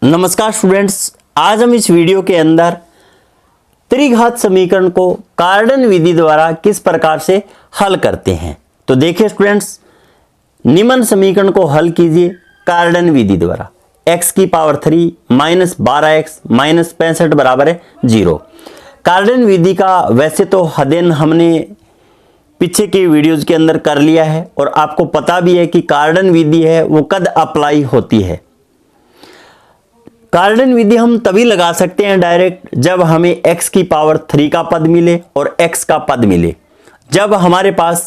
नमस्कार स्टूडेंट्स, आज हम इस वीडियो के अंदर त्रिघात समीकरण को कार्डन विधि द्वारा किस प्रकार से हल करते हैं। तो देखिए स्टूडेंट्स, निम्न समीकरण को हल कीजिए कार्डन विधि द्वारा। x की पावर 3 माइनस 12x माइनस 65 बराबर है 0। कार्डन विधि का वैसे तो अध्ययन हमने पीछे के वीडियोज के अंदर कर लिया है और आपको पता भी है कि कार्डन विधि है वो कब अप्लाई होती है। कार्डन विधि हम तभी लगा सकते हैं डायरेक्ट जब हमें x की पावर 3 का पद मिले और x का पद मिले। जब हमारे पास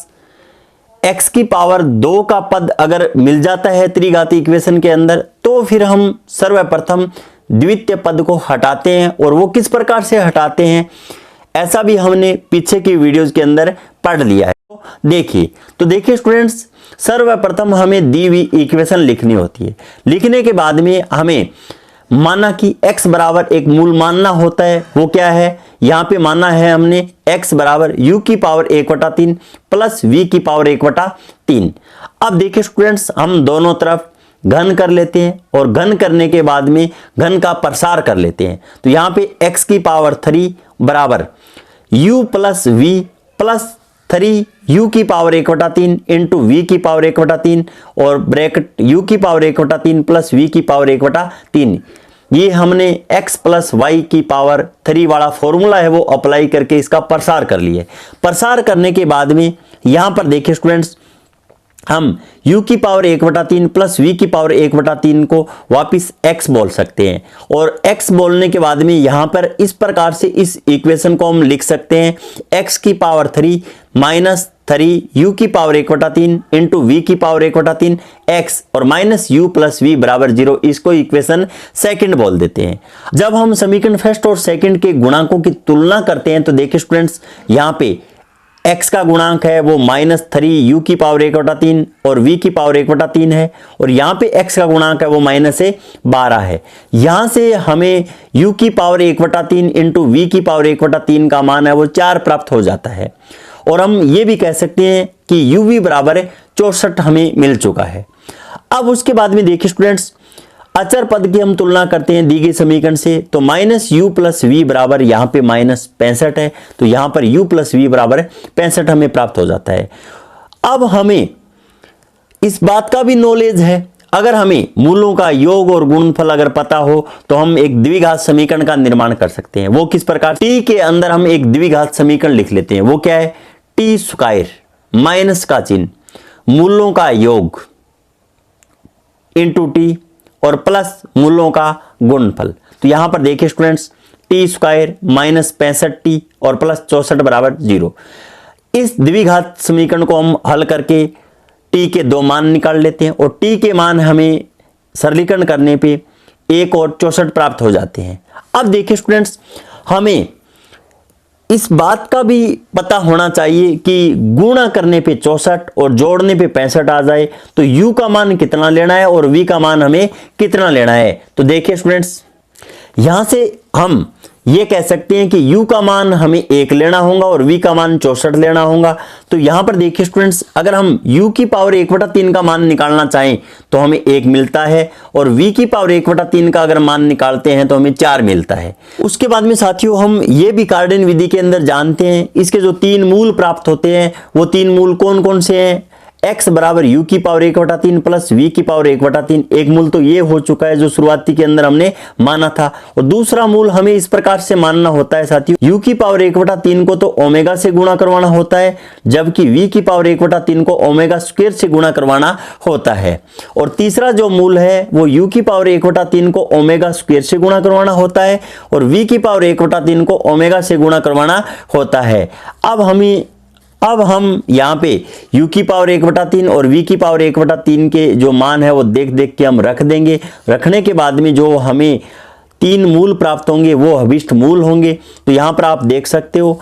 x की पावर 2 का पद अगर मिल जाता है त्रिघाती इक्वेशन के अंदर, तो फिर हम सर्वप्रथम द्वितीय पद को हटाते हैं। और वो किस प्रकार से हटाते हैं ऐसा भी हमने पीछे की वीडियोज के अंदर पढ़ लिया है। देखिए स्टूडेंट्स, सर्वप्रथम हमें दी हुई इक्वेशन लिखनी होती है। लिखने के बाद में हमें माना कि x बराबर एक मूल मानना होता है। वो क्या है, यहां पे माना है हमने x बराबर u की पावर 1/3 प्लस v की पावर 1/3। अब देखिए स्टूडेंट्स, हम दोनों तरफ घन कर लेते हैं और घन करने के बाद में घन का प्रसार कर लेते हैं। तो यहां पे x की पावर 3 बराबर u plus v plus 3 u की पावर 1/3 इंटू वी की पावर 1/3 और ब्रैकेट u की पावर 1/3 प्लस v की पावर 1/3। ये हमने x प्लस वाई की पावर 3 वाला फॉर्मूला है वो अप्लाई करके इसका प्रसार कर लिए। प्रसार करने के बाद में यहां पर देखिए स्टूडेंट्स, हम u की पावर 1/3 प्लस v की पावर 1/3 को वापिस x बोल सकते हैं। और x बोलने के बाद में यहां पर इस प्रकार से इस इक्वेशन को हम लिख सकते हैं, x की पावर 3 माइनस 3 u की पावर 1/3 इंटू वी की पावर 1/3 x और माइनस u प्लस v बराबर 0। इसको इक्वेशन सेकंड बोल देते हैं। जब हम समीकरण फर्स्ट और सेकंड के गुणांकों की तुलना करते हैं तो देखिए स्टूडेंट्स, यहाँ पे x का गुणांक है वो माइनस 3 u की पावर 1/3 और v की पावर 1/3 है। और यहाँ पे x का गुणांक है वो माइनस 12 है। यहाँ से हमें u की पावर 1/3 इंटू वी की पावर 1/3 का मान है वो 4 प्राप्त हो जाता है। और हम ये भी कह सकते हैं कि uv बराबर 64 हमें मिल चुका है। अब उसके बाद में देखिए स्टूडेंट्स, अचर पद की हम तुलना करते हैं दी गई समीकरण से। तो माइनस u प्लस वी बराबर यहाँ पे माइनस 65 है। तो यहाँ पर u प्लस वी बराबर 65 हमें प्राप्त हो जाता है। अब हमें इस बात का भी नॉलेज है, अगर हमें मूलों का योग और गुणनफल अगर पता हो तो हम एक द्विघात समीकरण का निर्माण कर सकते हैं। वो किस प्रकार, t के अंदर हम एक द्विघात समीकरण लिख लेते हैं। वो क्या है, टी स्क्वायर माइनस का चिन्ह मूलों का योग इंटू टी और प्लस मूलों का गुणनफल। तो यहां पर देखिए students, T square minus 65t और प्लस 64 बराबर 0। इस द्विघात समीकरण को हम हल करके t के 2 मान निकाल लेते हैं और t के मान हमें सरलीकरण करने पे 1 और 64 प्राप्त हो जाते हैं। अब देखिए स्टूडेंट्स, हमें इस बात का भी पता होना चाहिए कि गुणा करने पे 64 और जोड़ने पे 65 आ जाए तो u का मान कितना लेना है और v का मान हमें कितना लेना है। तो देखिए स्टूडेंट्स, यहां से हम ये कह सकते हैं कि u का मान हमें 1 लेना होगा और v का मान 64 लेना होगा। तो यहां पर देखिए स्टूडेंट्स, अगर हम u की पावर 1/3 का मान निकालना चाहें तो हमें 1 मिलता है और v की पावर 1/3 का अगर मान निकालते हैं तो हमें 4 मिलता है। उसके बाद में साथियों, हम ये भी कार्डन विधि के अंदर जानते हैं इसके जो 3 मूल प्राप्त होते हैं वो 3 मूल कौन कौन से हैं। x बराबर u की पावर 1/3 प्लस v की पावर 1/3। एक मूल तो ये हो चुका है जो शुरुआती के अंदर हमने माना था। और दूसरा मूल हमें इस प्रकार से मानना होता है साथियों, u की पावर 1/3 को तो ओमेगा से गुणा करवाना होता है, जबकि v की पावर 1/3 को ओमेगा स्क्वायर से गुणा करवाना होता है। और तीसरा जो मूल है वो u की पावर 1/3 को ओमेगा स्क्वायर से गुणा करवाना होता है और v की पावर 1/3 को ओमेगा से गुणा करवाना होता है। अब हम यहाँ पे u की पावर 1/3 और v की पावर 1/3 के जो मान है वो देख के हम रख देंगे। रखने के बाद में जो हमें 3 मूल प्राप्त होंगे वो अभिष्ट मूल होंगे। तो यहाँ पर आप देख सकते हो,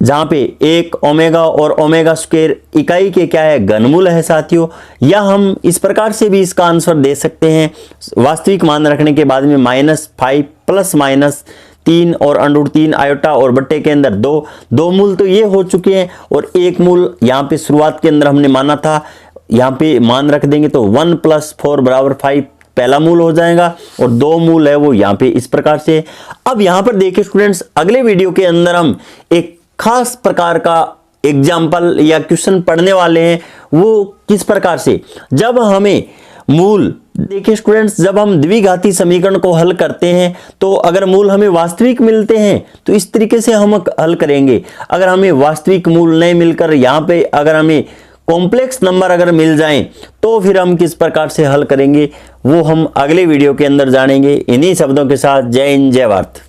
जहाँ पे 1 ओमेगा और ओमेगा स्क्वायर इकाई के क्या है, घनमूल है साथियों। या हम इस प्रकार से भी इसका आंसर दे सकते हैं, वास्तविक मान रखने के बाद में -5 प्लस माइनस 3 और √3 आयोटा और बट्टे के अंदर 2 मूल तो ये हो चुके हैं। और एक मूल यहाँ पे शुरुआत के अंदर हमने माना था, यहाँ पे मान रख देंगे तो 1 + 4 = 5 पहला मूल हो जाएगा और 2 मूल है वो यहाँ पे इस प्रकार से। अब यहाँ पर देखिए स्टूडेंट्स, अगले वीडियो के अंदर हम एक खास प्रकार का एग्जाम्पल या क्वेश्चन पढ़ने वाले हैं। वो किस प्रकार से, जब हमें मूल, देखिए स्टूडेंट्स, जब हम द्विघाती समीकरण को हल करते हैं तो अगर मूल हमें वास्तविक मिलते हैं तो इस तरीके से हम हल करेंगे। अगर हमें वास्तविक मूल नहीं मिलकर यहाँ पे अगर हमें कॉम्प्लेक्स नंबर अगर मिल जाएं तो फिर हम किस प्रकार से हल करेंगे वो हम अगले वीडियो के अंदर जानेंगे। इन्हीं शब्दों के साथ जय हिंद, जय भारत।